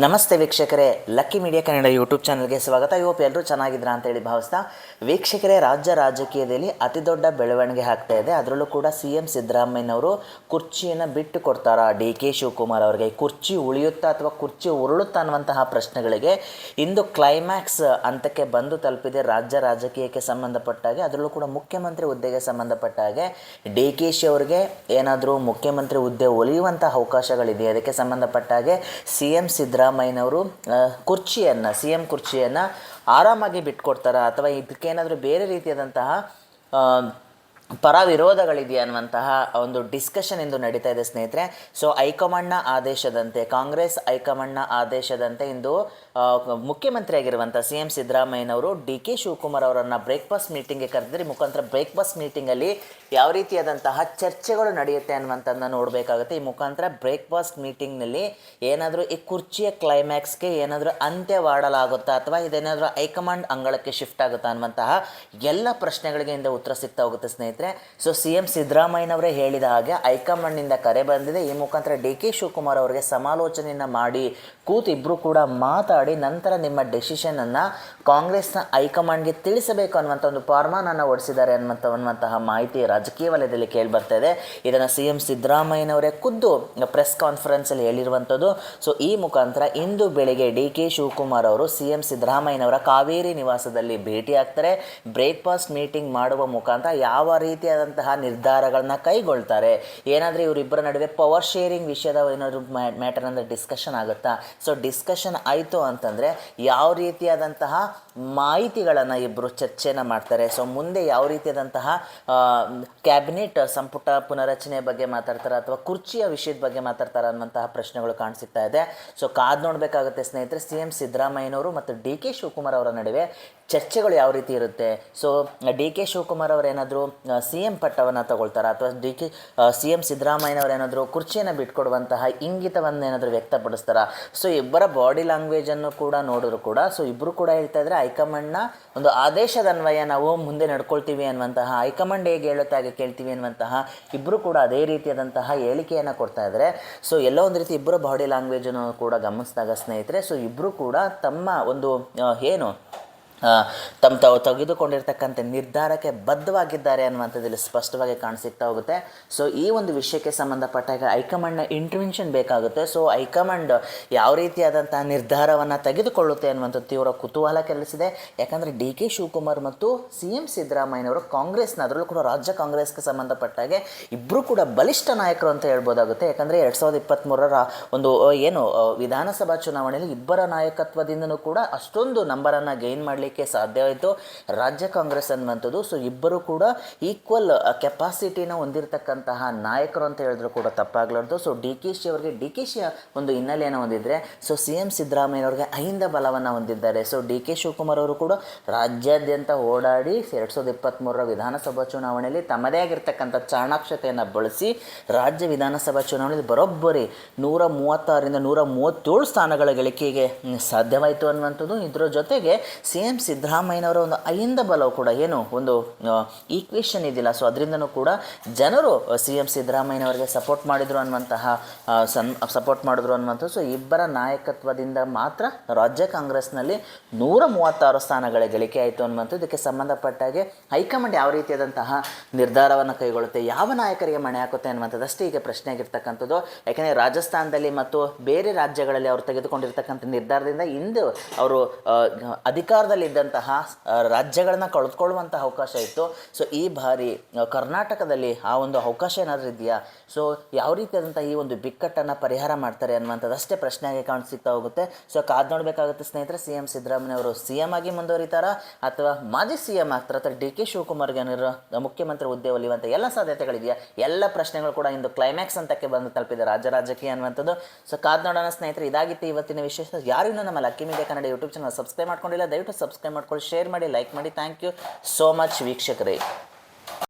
ನಮಸ್ತೆ ವೀಕ್ಷಕರೇ, lucky media Kannada YouTube ಚಾನಲ್ಗೆ ಸ್ವಾಗತ. ಇವತ್ತು ಎಲ್ಲರೂ ಚೆನ್ನಾಗಿದ್ದೀರಾ ಅಂತೇಳಿ ಭಾವಿಸ್ತಾ ವೀಕ್ಷಕರೇ, ರಾಜ್ಯ ರಾಜಕೀಯದಲ್ಲಿ ಅತಿ ದೊಡ್ಡ ಬೆಳವಣಿಗೆ ಆಗ್ತಾ ಇದೆ. ಅದರಲ್ಲೂ ಕೂಡ CM ಸಿದ್ದರಾಮಯ್ಯನವರು ಕುರ್ಚಿಯನ್ನು ಬಿಟ್ಟು ಕೊಡ್ತಾರಾ DK ಶಿವಕುಮಾರ್ ಅವರಿಗೆ? ಕುರ್ಚಿ ಉಳಿಯುತ್ತಾ ಅಥವಾ ಕುರ್ಚಿ ಉರುಳುತ್ತಾ ಅನ್ನುವಂತಹ ಪ್ರಶ್ನೆಗಳಿಗೆ ಇಂದು ಕ್ಲೈಮ್ಯಾಕ್ಸ್ ಹಂತಕ್ಕೆ ಬಂದು ತಲುಪಿದೆ ರಾಜ್ಯ ರಾಜಕೀಯಕ್ಕೆ ಸಂಬಂಧಪಟ್ಟಾಗೆ. ಅದರಲ್ಲೂ ಕೂಡ ಮುಖ್ಯಮಂತ್ರಿ ಹುದ್ದೆಗೆ ಸಂಬಂಧಪಟ್ಟ ಹಾಗೆ DK ಅವರಿಗೆ ಏನಾದರೂ ಮುಖ್ಯಮಂತ್ರಿ ಹುದ್ದೆ ಒಲಿಯುವಂತಹ ಅವಕಾಶಗಳಿದೆಯೇ? ಅದಕ್ಕೆ ಸಂಬಂಧಪಟ್ಟ ಹಾಗೆ CM ಸಿದ್ದರಾಮಯ್ಯನವರು CM ಕುರ್ಚಿಯನ್ನು ಆರಾಮಾಗಿ ಬಿಟ್ಕೊಡ್ತಾರಾ ಅಥವಾ ಇದಕ್ಕೇನಾದರೂ ಬೇರೆ ರೀತಿಯಾದಂತಹ ಪರ ವಿರೋಧಗಳಿದೆಯಾ ಅನ್ನುವಂತಹ ಒಂದು ಡಿಸ್ಕಷನ್ ಇಂದು ನಡೀತಾ ಇದೆ ಸ್ನೇಹಿತರೆ. ಸೊ ಹೈಕಮಾಂಡ್ನ ಆದೇಶದಂತೆ, ಕಾಂಗ್ರೆಸ್ ಹೈಕಮಾಂಡ್ನ ಆದೇಶದಂತೆ ಇಂದು ಮುಖ್ಯಮಂತ್ರಿಯಾಗಿರುವಂಥ CM ಸಿದ್ದರಾಮಯ್ಯನವರು DK ಶಿವಕುಮಾರ್ ಅವರನ್ನು ಬ್ರೇಕ್ಫಾಸ್ಟ್ ಮೀಟಿಂಗ್ಗೆ ಕರೆದಿದ್ದರೆ ಮುಖಾಂತರ ಬ್ರೇಕ್ಫಾಸ್ಟ್ ಮೀಟಿಂಗಲ್ಲಿ ಯಾವ ರೀತಿಯಾದಂತಹ ಚರ್ಚೆಗಳು ನಡೆಯುತ್ತೆ ಅನ್ನುವಂಥದ್ದನ್ನು ನೋಡಬೇಕಾಗುತ್ತೆ. ಈ ಮುಖಾಂತರ ಬ್ರೇಕ್ಫಾಸ್ಟ್ ಮೀಟಿಂಗ್ನಲ್ಲಿ ಏನಾದರೂ ಈ ಕುರ್ಚಿಯ ಕ್ಲೈಮ್ಯಾಕ್ಸ್ಗೆ ಏನಾದರೂ ಅಂತ್ಯವಾಡಲಾಗುತ್ತಾ ಅಥವಾ ಇದೇನಾದರೂ ಹೈಕಮಾಂಡ್ ಅಂಗಳಕ್ಕೆ ಶಿಫ್ಟ್ ಆಗುತ್ತಾ ಅನ್ನುವಂತಹ ಎಲ್ಲ ಪ್ರಶ್ನೆಗಳಿಗೆ ಇಂದ ಉತ್ತರ ಸಿಗ್ತಾ ಹೋಗುತ್ತೆ ಸ್ನೇಹಿತರೆ. ಸೊ CM ಸಿದ್ದರಾಮಯ್ಯನವರೇ ಹೇಳಿದ ಹಾಗೆ ಹೈಕಮಾಂಡ್ನಿಂದ ಕರೆ ಬಂದಿದೆ. ಈ ಮುಖಾಂತರ DK ಶಿವಕುಮಾರ್ ಅವರಿಗೆ ಸಮಾಲೋಚನೆಯನ್ನು ಮಾಡಿ ಕೂತಿಬ್ಬರು ಕೂಡ ಮಾತಾಡಿ ನಂತರ ನಿಮ್ಮ ಡೆಸಿಷನನ್ನು ಕಾಂಗ್ರೆಸ್ನ ಹೈಕಮಾಂಡ್ಗೆ ತಿಳಿಸಬೇಕು ಅನ್ನುವಂಥ ಒಂದು ಫಾರ್ಮಾನನ್ನು ಹೊಡಿಸಿದ್ದಾರೆ ಅನ್ನುವಂತಹ ಮಾಹಿತಿ ರಾಜಕೀಯ ವಲಯದಲ್ಲಿ ಕೇಳಿಬರ್ತಾ ಇದೆ. ಇದನ್ನು CM ಸಿದ್ದರಾಮಯ್ಯನವರೇ ಖುದ್ದು ಪ್ರೆಸ್ ಕಾನ್ಫರೆನ್ಸಲ್ಲಿ ಹೇಳಿರುವಂಥದ್ದು. ಸೊ ಈ ಮುಖಾಂತರ ಇಂದು ಬೆಳಿಗ್ಗೆ DK ಶಿವಕುಮಾರ್ ಅವರು CM ಸಿದ್ದರಾಮಯ್ಯನವರ ಕಾವೇರಿ ನಿವಾಸದಲ್ಲಿ ಭೇಟಿ ಆಗ್ತಾರೆ. ಬ್ರೇಕ್ಫಾಸ್ಟ್ ಮೀಟಿಂಗ್ ಮಾಡುವ ಮುಖಾಂತರ ಯಾವ ರೀತಿಯಾದಂತಹ ನಿರ್ಧಾರಗಳನ್ನ ಕೈಗೊಳ್ತಾರೆ, ಏನಾದರೂ ಇವರಿಬ್ಬರ ನಡುವೆ ಪವರ್ ಶೇರಿಂಗ್ ವಿಷಯದ ಏನಾದರೂ ಮ್ಯಾಟರ್ ಅಂದರೆ ಡಿಸ್ಕಷನ್ ಆಗುತ್ತಾ? ಸೊ ಡಿಸ್ಕಷನ್ ಆಯಿತು ಅಂತಂದರೆ ಯಾವ ರೀತಿಯಾದಂತಹ ಮಾಹಿತಿಗಳನ್ನು ಇಬ್ಬರು ಚರ್ಚೆನ ಮಾಡ್ತಾರೆ. ಸೊ ಮುಂದೆ ಯಾವ ರೀತಿಯಾದಂತಹ ಕ್ಯಾಬಿನೆಟ್ ಸಂಪುಟ ಪುನರಚನೆ ಬಗ್ಗೆ ಮಾತಾಡ್ತಾರೆ ಅಥವಾ ಕುರ್ಚಿಯ ವಿಷಯದ ಬಗ್ಗೆ ಮಾತಾಡ್ತಾರೆ ಅನ್ನುವಂತಹ ಪ್ರಶ್ನೆಗಳು ಕಾಣಿಸ್ತಾ ಇದೆ. ಸೊ ಕಾದು ನೋಡಬೇಕಾಗುತ್ತೆ ಸ್ನೇಹಿತರೆ. CM ಸಿದ್ದರಾಮಯ್ಯನವರು ಮತ್ತು DK ಶಿವಕುಮಾರ್ ಅವರ ನಡುವೆ ಚರ್ಚೆಗಳು ಯಾವ ರೀತಿ ಇರುತ್ತೆ? ಸೊ DK ಶಿವಕುಮಾರ್ ಅವರೇನಾದರೂ CM ಪಟ್ಟವನ್ನು ತಗೊಳ್ತಾರಾ ಅಥವಾ CM ಸಿದ್ದರಾಮಯ್ಯನವರು ಏನಾದರೂ ಕುರ್ಚಿಯನ್ನು ಬಿಟ್ಕೊಡುವಂತಹ ಇಂಗಿತವನ್ನು ಏನಾದರೂ ವ್ಯಕ್ತಪಡಿಸ್ತಾರಾ? ಸೊ ಇಬ್ಬರ ಬಾಡಿ ಲ್ಯಾಂಗ್ವೇಜನ್ನು ಕೂಡ ನೋಡಿದ್ರು ಕೂಡ ಸೊ ಇಬ್ಬರು ಕೂಡ ಹೇಳ್ತಾ ಇದ್ದಾರೆ ಹೈಕಮಾಂಡ್ನ ಒಂದು ಆದೇಶದ ಅನ್ವಯ ನಾವು ಮುಂದೆ ನಡ್ಕೊಳ್ತೀವಿ ಅನ್ನುವಂತಹ, ಹೈಕಮಾಂಡ್ ಹೇಗೆ ಹೇಳುತ್ತೆ ಹಾಗೆ ಕೇಳ್ತೀವಿ ಅನ್ನುವಂತಹ ಇಬ್ಬರು ಕೂಡ ಅದೇ ರೀತಿಯಾದಂತಹ ಹೇಳಿಕೆಯನ್ನು ಕೊಡ್ತಾ ಇದ್ದಾರೆ. ಸೊ ಎಲ್ಲೋ ಒಂದು ರೀತಿ ಇಬ್ಬರು ಬಾಡಿ ಲ್ಯಾಂಗ್ವೇಜನ್ನು ಕೂಡ ಗಮನಿಸಿದಾಗ ಸ್ನೇಹಿತರೆ, ಸೊ ಇಬ್ಬರು ಕೂಡ ತಮ್ಮ ಒಂದು ತಾವು ತೆಗೆದುಕೊಂಡಿರ್ತಕ್ಕಂಥ ನಿರ್ಧಾರಕ್ಕೆ ಬದ್ಧವಾಗಿದ್ದಾರೆ ಅನ್ನುವಂಥದ್ದಲ್ಲಿ ಸ್ಪಷ್ಟವಾಗಿ ಕಾಣಿಸ್ತಾ ಹೋಗುತ್ತೆ. ಸೊ ಈ ಒಂದು ವಿಷಯಕ್ಕೆ ಸಂಬಂಧಪಟ್ಟಾಗ ಹೈಕಮಾಂಡ್ನ ಇಂಟರ್ವೆನ್ಷನ್ ಬೇಕಾಗುತ್ತೆ. ಸೊ ಹೈಕಮಾಂಡ್ ಯಾವ ರೀತಿಯಾದಂತಹ ನಿರ್ಧಾರವನ್ನು ತೆಗೆದುಕೊಳ್ಳುತ್ತೆ ಅನ್ನುವಂಥದ್ದು ತೀವ್ರ ಕುತೂಹಲ ಕೆರಳಿಸಿದೆ. ಯಾಕಂದರೆ DK ಶಿವಕುಮಾರ್ ಮತ್ತು CM ಸಿದ್ದರಾಮಯ್ಯನವರು ಕಾಂಗ್ರೆಸ್ನ, ಅದರಲ್ಲೂ ಕೂಡ ರಾಜ್ಯ ಕಾಂಗ್ರೆಸ್ಗೆ ಸಂಬಂಧಪಟ್ಟಾಗೆ ಇಬ್ಬರು ಕೂಡ ಬಲಿಷ್ಠ ನಾಯಕರು ಅಂತ ಹೇಳ್ಬೋದಾಗುತ್ತೆ. ಯಾಕಂದರೆ 2023ರ ಒಂದು ವಿಧಾನಸಭಾ ಚುನಾವಣೆಯಲ್ಲಿ ಇಬ್ಬರ ನಾಯಕತ್ವದಿಂದನೂ ಕೂಡ ಅಷ್ಟೊಂದು ನಂಬರನ್ನು ಗೈನ್ ಮಾಡಲಿಕ್ಕೆ ಸಾಧ್ಯವಾಯಿತು ರಾಜ್ಯ ಕಾಂಗ್ರೆಸ್ ಅನ್ನುವಂಥದ್ದು. ಸೊ ಇಬ್ಬರು ಕೂಡ ಈಕ್ವಲ್ ಕೆಪಾಸಿಟಿನ ಹೊಂದಿರತಕ್ಕಂತಹ ನಾಯಕರು ಅಂತ ಹೇಳಿದ್ರು ಕೂಡ ತಪ್ಪಾಗಲಾರ್ದು. ಸೊ DK ಒಂದು ಹಿನ್ನೆಲೆಯನ್ನು ಹೊಂದಿದ್ರೆ, ಸೊ CM ಸಿದ್ದರಾಮಯ್ಯನವ್ರಿಗೆ ಅಹಿಂದ ಬಲವನ್ನು ಹೊಂದಿದ್ದಾರೆ. ಸೊ DK ಶಿವಕುಮಾರ್ ಅವರು ಕೂಡ ರಾಜ್ಯಾದ್ಯಂತ ಓಡಾಡಿ 2023ರ ವಿಧಾನಸಭಾ ಚುನಾವಣೆಯಲ್ಲಿ ತಮ್ಮದೇ ಆಗಿರ್ತಕ್ಕಂಥ ಚಾಣಾಕ್ಷತೆಯನ್ನು ಬಳಸಿ ರಾಜ್ಯ ವಿಧಾನಸಭಾ ಚುನಾವಣೆಯಲ್ಲಿ ಬರೋಬ್ಬರಿ 136ರಿಂದ 137 ಸ್ಥಾನಗಳ ಗಳಿಕೆಗೆ ಸಾಧ್ಯವಾಯಿತು ಅನ್ನುವಂಥದ್ದು. ಇದರ ಜೊತೆಗೆ CM ಸಿದ್ದರಾಮಯ್ಯನವರ ಒಂದು ಅಹಿಂದ ಬಲವು ಕೂಡ ಒಂದು ಈಕ್ವೇಷನ್ ಇದೆಯಲ್ಲ, ಸೊ ಅದರಿಂದನೂ ಕೂಡ ಜನರು CM ಸಿದ್ದರಾಮಯ್ಯನವರಿಗೆ ಸಪೋರ್ಟ್ ಮಾಡಿದ್ರು ಅನ್ನುವಂಥದ್ದು. ಸೊ ಇಬ್ಬರ ನಾಯಕತ್ವದಿಂದ ಮಾತ್ರ ರಾಜ್ಯ ಕಾಂಗ್ರೆಸ್ನಲ್ಲಿ 136 ಸ್ಥಾನಗಳ ಗಳಿಕೆ ಆಯಿತು ಅನ್ನುವಂಥದ್ದು. ಇದಕ್ಕೆ ಸಂಬಂಧಪಟ್ಟಾಗೆ ಹೈಕಮಾಂಡ್ ಯಾವ ರೀತಿಯಾದಂತಹ ನಿರ್ಧಾರವನ್ನು ಕೈಗೊಳ್ಳುತ್ತೆ, ಯಾವ ನಾಯಕರಿಗೆ ಮಣೆ ಹಾಕುತ್ತೆ ಅನ್ನುವಂಥದ್ದಷ್ಟೇ ಈಗ ಪ್ರಶ್ನೆ ಆಗಿರ್ತಕ್ಕಂಥದ್ದು. ಯಾಕೆಂದರೆ ರಾಜಸ್ಥಾನದಲ್ಲಿ ಮತ್ತು ಬೇರೆ ರಾಜ್ಯಗಳಲ್ಲಿ ಅವರು ತೆಗೆದುಕೊಂಡಿರ್ತಕ್ಕಂಥ ನಿರ್ಧಾರದಿಂದ ಇಂದು ಅವರು ಅಧಿಕಾರದಲ್ಲಿದ್ದಂತಹ ರಾಜ್ಯಗಳನ್ನ ಕಳೆದುಕೊಳ್ಳುವಂತಹ ಅವಕಾಶ ಇತ್ತು. ಸೊ ಈ ಬಾರಿ ಕರ್ನಾಟಕದಲ್ಲಿ ಆ ಒಂದು ಅವಕಾಶ ಏನಾದರೂ ಇದೆಯಾ? ಸೊ ಯಾವ ರೀತಿಯಾದಂಥ ಈ ಒಂದು ಬಿಕ್ಕಟ್ಟನ್ನು ಪರಿಹಾರ ಮಾಡ್ತಾರೆ ಅನ್ನುವಂಥದ್ದಷ್ಟೇ ಪ್ರಶ್ನೆಯಾಗಿ ಕಾಣಿಸ್ತಾ ಹೋಗುತ್ತೆ. ಸೊ ಕಾದು ನೋಡಬೇಕಾಗುತ್ತೆ ಸ್ನೇಹಿತರೆ. CM ಸಿದ್ದರಾಮಯ್ಯವರು CM ಆಗಿ ಮುಂದುವರಿತಾರಾ ಅಥವಾ ಮಾಜಿ CM ಆಗ್ತಾರ ಅಥವಾ DK ಶಿವಕುಮಾರ್ಗೆ ಮುಖ್ಯಮಂತ್ರಿ ಹುದ್ದೆ ಒಲಿಯುವಂಥ ಎಲ್ಲ ಸಾಧ್ಯತೆಗಳಿದೆಯಾ? ಎಲ್ಲ ಪ್ರಶ್ನೆಗಳು ಕೂಡ ಇಂದು ಕ್ಲೈಮ್ಯಾಕ್ಸ್ ಹಂತಕ್ಕೆ ಬಂದು ತಲುಪಿದೆ ರಾಜ್ಯ ರಾಜಕೀಯ ಅನ್ನುವಂಥದ್ದು. ಸೊ ಕಾದು ನೋಡೋಣ ಸ್ನೇಹಿತರೆ. ಇದಾಗಿತ್ತು ಇವತ್ತಿನ ವಿಶೇಷ. ಯಾರು ಇನ್ನೂ ನಮ್ಮ lucky media Kannada YouTube channel subscribe ಮಾಡ್ಕೊಂಡಿಲ್ಲ, ದಯವಿಟ್ಟು ಸಬ್ಸ್ಕ್ರೈಬ್ ಮಾಡ್ಕೊಳ್ಳಿ, ಶೇರ್ ಮಾಡಿ, ಲೈಕ್ ಮಾಡಿ. ಥ್ಯಾಂಕ್ ಯು ಸೋ ಮಚ್ ವೀಕ್ಷಕರೇ.